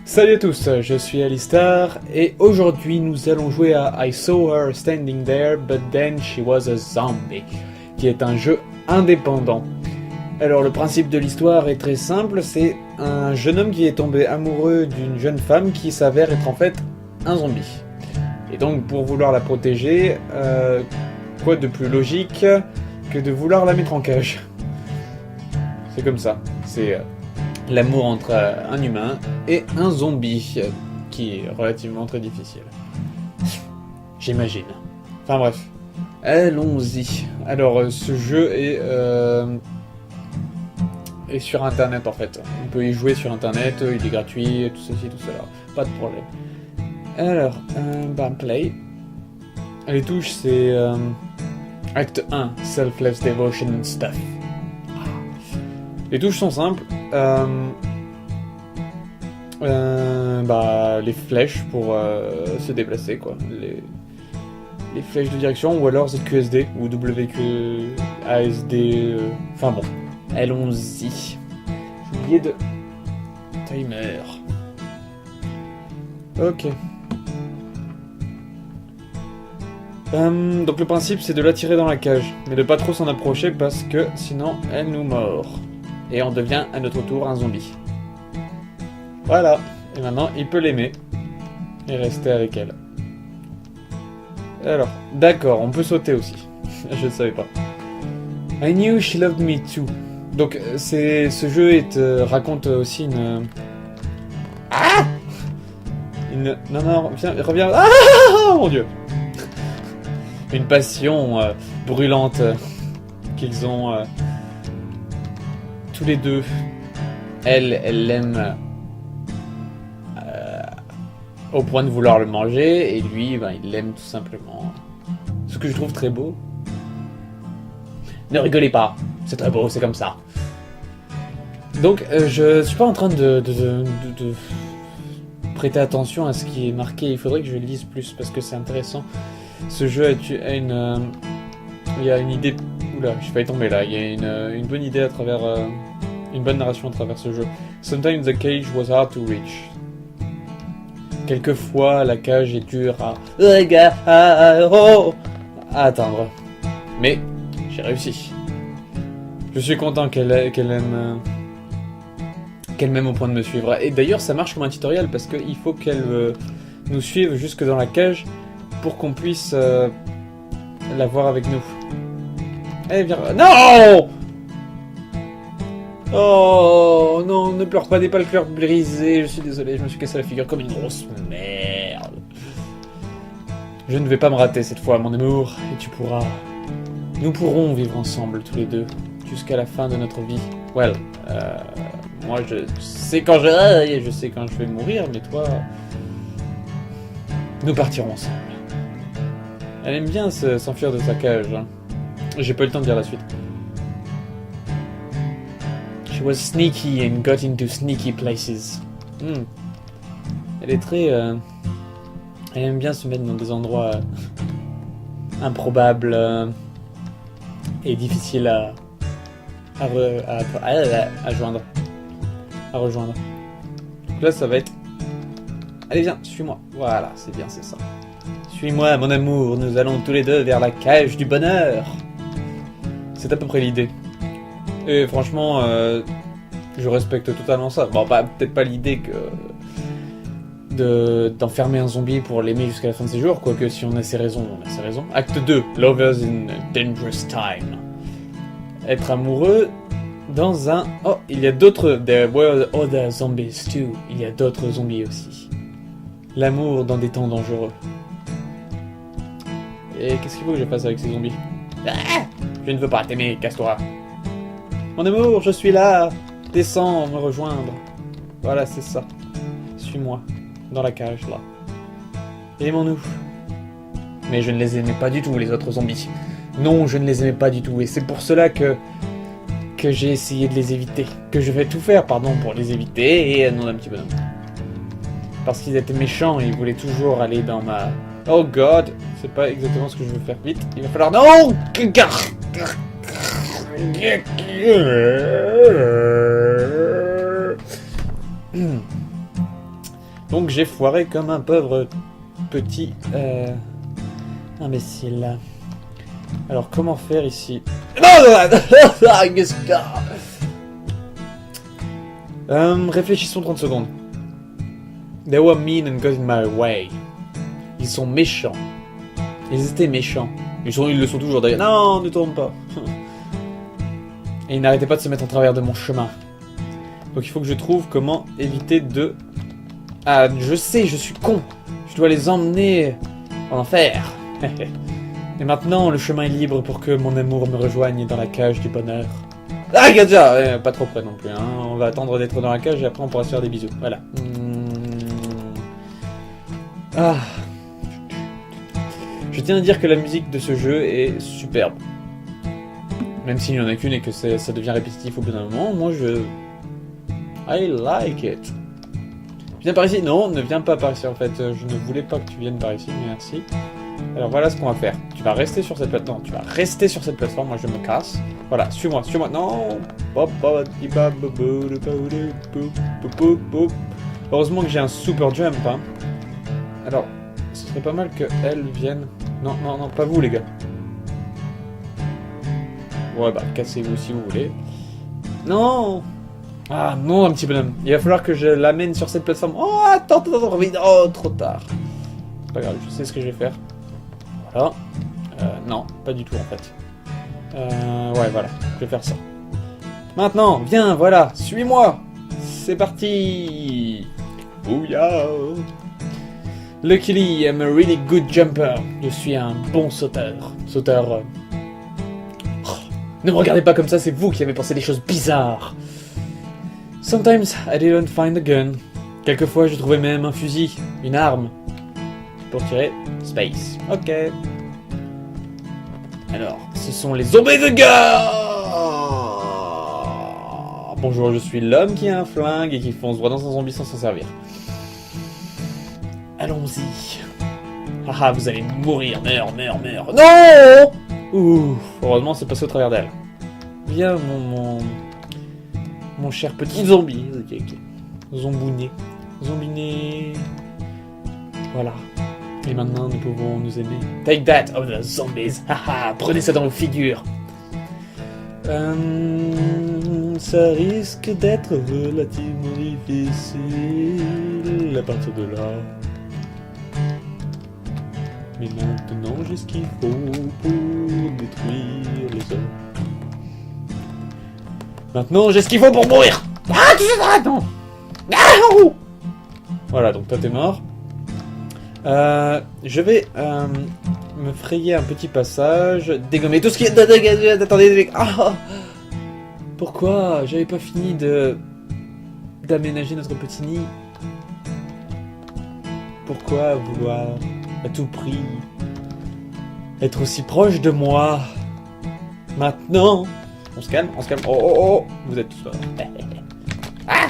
Salut à tous, je suis Alistar et aujourd'hui nous allons jouer à I Saw Her Standing There But Then She Was a Zombie, qui est un jeu indépendant. Alors le principe de l'histoire est très simple, c'est un jeune homme qui est tombé amoureux d'une jeune femme qui s'avère être en fait un zombie. Et donc pour vouloir la protéger, quoi de plus logique que de vouloir la mettre en cage. C'est comme ça, c'est l'amour entre un humain et un zombie, qui est relativement très difficile. J'imagine. Enfin bref, allons-y. Alors ce jeu est sur internet en fait. On peut y jouer sur internet, il est gratuit, tout ceci, tout cela. Pas de problème. Alors, play. Les touches c'est Acte 1, Selfless Devotion and Stuff. Les touches sont simples. Les flèches pour se déplacer, quoi. Les flèches de direction, ou alors ZQSD, ou WQASD. Enfin bon, allons-y. J'ai oublié de... Timer. Ok. Donc le principe, c'est de l'attirer dans la cage, mais de pas trop s'en approcher parce que sinon, elle nous mord. Et on devient à notre tour un zombie. Voilà. Et maintenant, il peut l'aimer. Et rester avec elle. Alors, d'accord, on peut sauter aussi. Je ne savais pas. I knew she loved me too. Donc, ce jeu raconte aussi une... Ah Non, viens, reviens... Ah mon dieu. Une passion brûlante qu'ils ont... tous les deux. Elle l'aime au point de vouloir le manger, et lui, il l'aime tout simplement. Ce que je trouve très beau. Ne rigolez pas, c'est très beau, c'est comme ça. Donc, je suis pas en train de prêter attention à ce qui est marqué. Il faudrait que je lise plus parce que c'est intéressant. Ce jeu a une... il y a une idée... Oula, je vais tomber là. Il y a une bonne idée à travers... une bonne narration à travers ce jeu. Sometimes the cage was hard to reach. Quelquefois, la cage est dure à atteindre. Mais, j'ai réussi. Je suis content qu'elle m'aime au point de me suivre. Et d'ailleurs, ça marche comme un tutoriel parce qu'il faut qu'elle nous suive jusque dans la cage pour qu'on puisse la voir avec nous. Allez, viens. Non! Oh non, ne pleure pas, n'aie pas le cœur brisé, je suis désolé, je me suis cassé la figure comme une grosse merde. Je ne vais pas me rater cette fois, mon amour, et tu pourras... Nous pourrons vivre ensemble, tous les deux, jusqu'à la fin de notre vie. Well, moi je sais quand je sais quand je vais mourir, mais toi... Nous partirons ensemble. Elle aime bien s'enfuir de sa cage, hein. J'ai pas eu le temps de dire la suite. She was sneaky and got into sneaky places. Elle est très... elle aime bien se mettre dans des endroits improbables et difficiles à joindre. À rejoindre. Donc là, ça va être... Allez, viens, suis-moi. Voilà, c'est bien, c'est ça. Suis-moi, mon amour, nous allons tous les deux vers la cage du bonheur. C'est à peu près l'idée. Et franchement, je respecte totalement ça. Bon, peut-être pas l'idée d'enfermer un zombie pour l'aimer jusqu'à la fin de ses jours, quoique si on a ses raisons, on a ses raisons. Acte 2, Lovers in a Dangerous Time. Être amoureux dans un... Oh, il y a d'autres... There were other zombies too. Il y a d'autres zombies aussi. L'amour dans des temps dangereux. Et qu'est-ce qu'il faut que je fasse avec ces zombies? Ah, je ne veux pas t'aimer, casse-toi. Mon amour, je suis là. Descends, me rejoindre. Voilà, c'est ça. Suis-moi. Dans la cage, là. Aimons-nous. Mais je ne les aimais pas du tout, les autres zombies. Non, je ne les aimais pas du tout. Et c'est pour cela que j'ai essayé de les éviter. Que je vais tout faire, pardon, pour les éviter. Et non, un petit bonhomme. Parce qu'ils étaient méchants et ils voulaient toujours aller dans ma... Oh God. C'est pas exactement ce que je veux faire. Vite, il va falloir... Non! Donc j'ai foiré comme un pauvre petit imbécile. Alors comment faire ici? Qu'est-ce qu'il y a? Réfléchissons 30 secondes. They were mean and got in my way. Ils sont méchants. Ils étaient méchants. Ils le sont toujours d'ailleurs. Non, ne tourne pas. Et ils n'arrêtaient pas de se mettre en travers de mon chemin. Donc il faut que je trouve comment éviter de... Ah, je sais, je suis con. Je dois les emmener en enfer. Et maintenant, le chemin est libre pour que mon amour me rejoigne dans la cage du bonheur. Ah, Gadja, pas trop près non plus. Hein. On va attendre d'être dans la cage et après on pourra se faire des bisous. Voilà. Ah. Je tiens à dire que la musique de ce jeu est superbe. Même s'il n'y en a qu'une et que ça devient répétitif au bout d'un moment, moi je... I like it. Viens par ici. Non, ne viens pas par ici en fait. Je ne voulais pas que tu viennes par ici, merci. Alors voilà ce qu'on va faire. Tu vas rester sur cette plateforme. Tu vas rester sur cette plateforme. Moi je me casse. Voilà, suis-moi, suis-moi. Non. Heureusement que j'ai un super jump. Hein. Alors, ce serait pas mal qu'elle vienne. Non, non, non, pas vous les gars. Ouais, bah cassez-vous si vous voulez. Non. Ah non, un petit bonhomme. Il va falloir que je l'amène sur cette plateforme. Oh, attends, oh, trop tard. C'est pas grave, je sais ce que je vais faire. Voilà. Non, pas du tout en fait. Ouais, voilà, je vais faire ça. Maintenant, viens, voilà, suis-moi. C'est parti. Bouya. Luckily, I'm a really good jumper. Je suis un bon sauteur. Sauteur... Oh, ne me regardez pas comme ça, c'est vous qui avez pensé des choses bizarres. Sometimes I didn't find a gun. Quelquefois, je trouvais même un fusil, une arme. Pour tirer, space. Ok. Alors, ce sont les zombies de guerre. Bonjour, je suis l'homme qui a un flingue et qui fonce droit dans un zombie sans s'en servir. Allons-y. Haha, vous allez mourir, meurs. Non. Ouf, heureusement c'est passé au travers d'elle. Viens mon cher petit zombie. Ok. Zombouné. Zombiné. Voilà. Et maintenant nous pouvons nous aimer. Take that, oh the zombies. Haha, prenez ça dans vos figures. Ça risque d'être relativement difficile à partir de là. Mais maintenant j'ai ce qu'il faut pour détruire les hommes. Maintenant j'ai ce qu'il faut pour mourir. Ah, tu sais pas, non. Ah, oh. Voilà, donc toi t'es mort. Je vais me frayer un petit passage, dégommer tout ce qui est... Attendez, ah. Pourquoi j'avais pas fini d'aménager notre petit nid? Pourquoi vouloir à tout prix être aussi proche de moi? Maintenant, on se calme, oh, vous êtes tous là. Ah!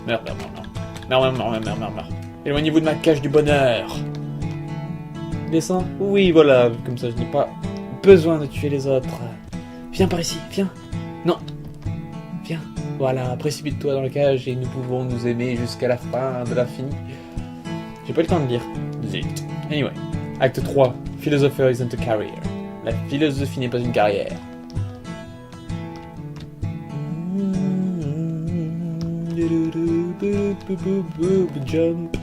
Meurs. Éloignez-vous de ma cage du bonheur. Descends. Oui, voilà, comme ça je n'ai pas besoin de tuer les autres. Viens par ici, viens. Non. Viens. Voilà, précipite-toi dans la cage et nous pouvons nous aimer jusqu'à la fin de l'infini. J'ai pas le temps de lire. Zut. Anyway. Acte 3. Philosopher isn't a career. La philosophie n'est pas une carrière. Jump.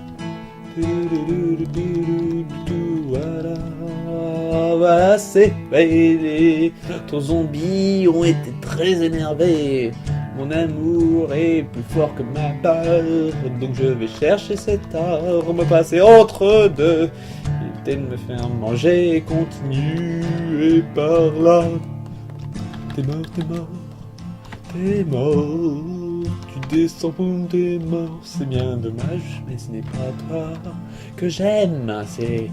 Voilà, c'est fait. Nos zombies ont été très énervés. Mon amour est plus fort que ma peur. Donc je vais chercher cette arme, passer entre deux. Éviter de me faire manger et continuer par là. T'es mort. Tu descends pour t'es mort. C'est bien dommage, mais ce n'est pas toi que j'aime. C'est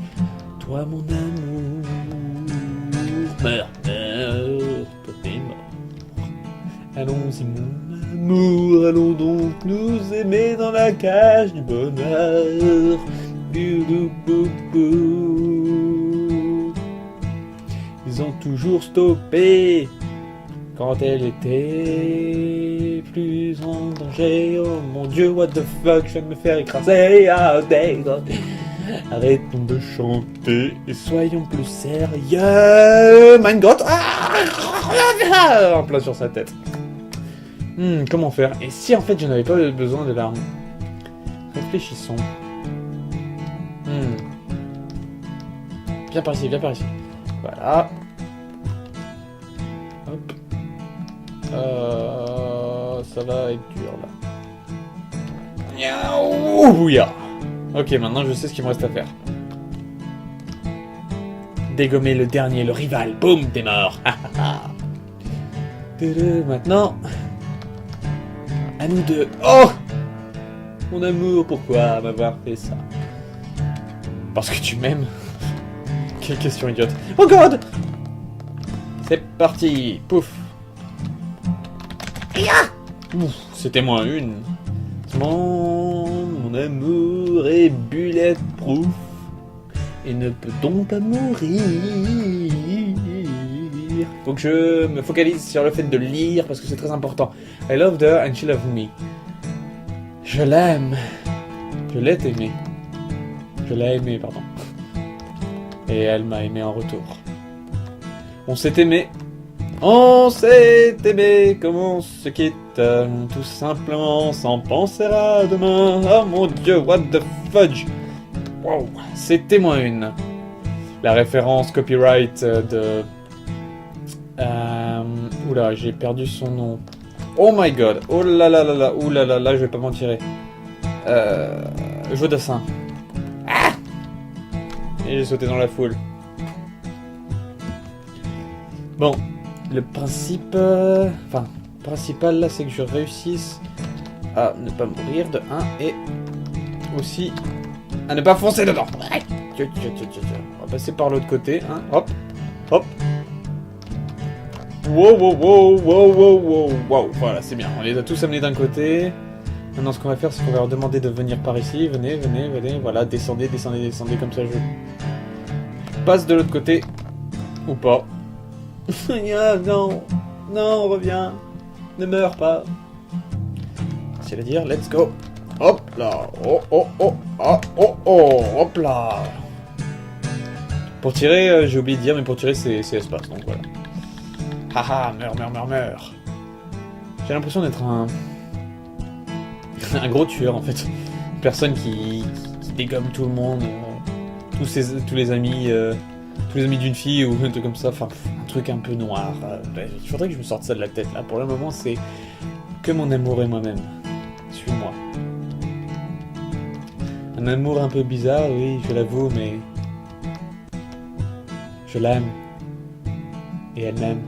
toi mon amour. Meurs, toi t'es mort. Allons-y mon amour, allons donc nous aimer dans la cage du bonheur. Ils ont toujours stoppé quand elle était plus en danger. Oh mon Dieu, what the fuck, je viens de me faire écraser. Arrêtons de chanter et soyons plus sérieux. Mein Gott, en plein sur sa tête. Comment faire? Et si en fait je n'avais pas besoin de l'arme? Réfléchissons. Viens par ici, viens par ici. Voilà. Hop. Ça va être dur là. Ouya. Ok, maintenant je sais ce qu'il me reste à faire. Dégommer le dernier, le rival. Boum, t'es mort. Maintenant, à nous deux. Oh, mon amour, pourquoi m'avoir fait ça? Parce que tu m'aimes. Quelle question idiote. Oh God! C'est parti. Pouf. Ouf, c'était moins une. Mon amour est bulletproof et ne peut donc pas mourir. Faut que je me focalise sur le fait de lire parce que c'est très important. I loved her and she loved me. Je l'aime. Je l'ai aimé. Je l'ai aimé, pardon. Et elle m'a aimé en retour. On s'est aimé. On s'est aimé comme on se quitte, tout simplement sans penser à demain. Oh mon Dieu, what the fudge. Wow, c'était moins une. La référence copyright de... Oula, j'ai perdu son nom. Oh my god, oh là là là là, oula là là, je vais pas m'en tirer. Jodassin. Ah! Et j'ai sauté dans la foule. Bon. Le principe... principal là, c'est que je réussisse à ne pas mourir de 1 et aussi à ne pas foncer dedans. On va passer par l'autre côté, hein. Hop, hop. Wow, wow, wow, wow, wow, wow, wow. Voilà, c'est bien. On les a tous amenés d'un côté. Maintenant, ce qu'on va faire, c'est qu'on va leur demander de venir par ici. Venez, venez, venez. Voilà, descendez, descendez, descendez. Comme ça, je passe de l'autre côté. Ou pas. Non, non, reviens, ne meurs pas. C'est à dire, let's go. Hop là, oh, oh, oh, oh, oh, oh, hop là. Pour tirer, j'ai oublié de dire, mais pour tirer, c'est espace, donc voilà. Haha, meurs, meurs, meurs, meurs. J'ai l'impression d'être un gros tueur, en fait. Une personne qui dégomme tout le monde, tous les amis... tous les amis d'une fille ou un truc comme ça, enfin un truc un peu noir. Il faudrait que je me sorte ça de la tête là. Pour le moment, c'est que mon amour et moi-même. Suis-moi. Un amour un peu bizarre, oui, je l'avoue, mais je l'aime et elle m'aime.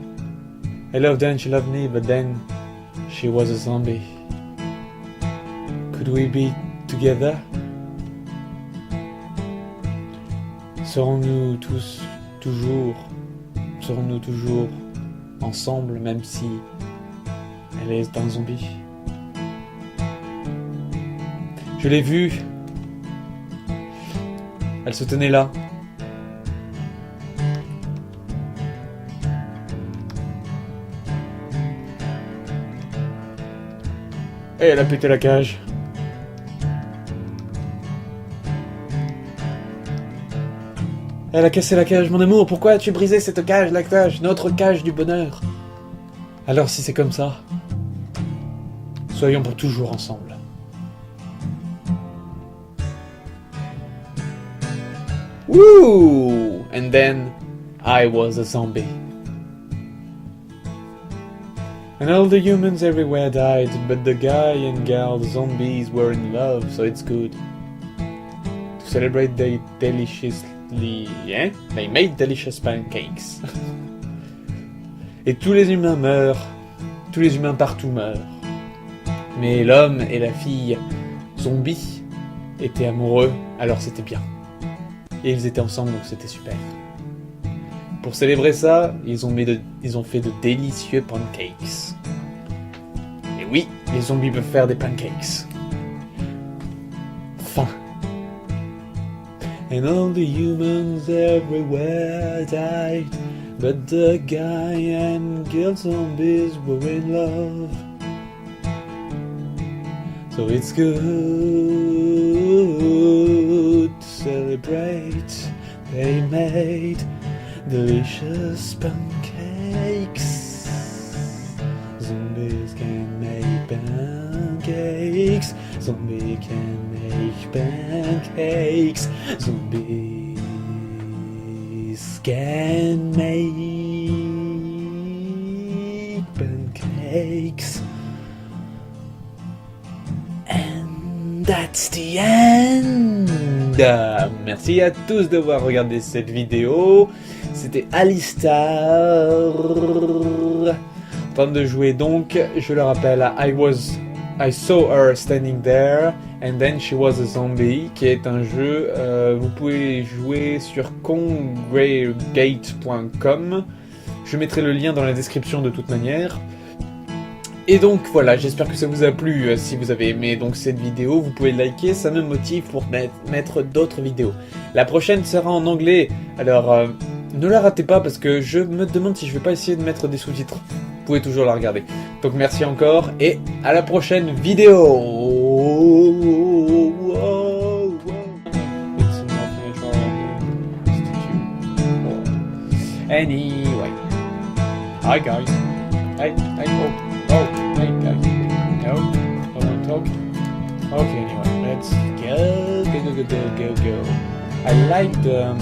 I loved her and she loved me, but then she was a zombie. Could we be together? Serons-nous toujours ensemble, même si elle est un zombie? Je l'ai vue. Elle se tenait là. Et elle a pété la cage. Elle a cassé la cage, mon amour, pourquoi as-tu brisé cette cage, la cage, notre cage du bonheur? Alors si c'est comme ça, soyons pour toujours ensemble. Woo! And then, I was a zombie. And all the humans everywhere died, but the guy and girl zombies were in love, so it's good. To celebrate they made delicious pancakes. Et tous les humains meurent. Tous les humains partout meurent. Mais l'homme et la fille zombie étaient amoureux, alors c'était bien. Et ils étaient ensemble, donc c'était super. Pour célébrer ça, ils ont fait de délicieux pancakes. Et oui, les zombies peuvent faire des pancakes. Fin. And all the humans everywhere died, but the guy and girl zombies were in love. So it's good to celebrate. They made delicious pancakes. Zombies can make pancakes. Zombies can make pancakes. Zombies can make pancakes. And that's the end. Merci à tous d'avoir regardé cette vidéo. C'était Alistar en train de jouer, donc je le rappelle, I saw her standing there and then she was a zombie, qui est un jeu, vous pouvez jouer sur congregate.com. Je mettrai le lien dans la description de toute manière. Et donc voilà, j'espère que ça vous a plu. Si vous avez aimé donc cette vidéo, vous pouvez liker, ça me motive pour mettre d'autres vidéos. La prochaine sera en anglais, alors ne la ratez pas parce que je me demande si je vais pas essayer de mettre des sous-titres. Vous pouvez toujours la regarder. Donc merci encore et à la prochaine vidéo. Anyway, hi guys. Hey, oh, hey guys. No, I won't talk. Okay, anyway, let's go. I like the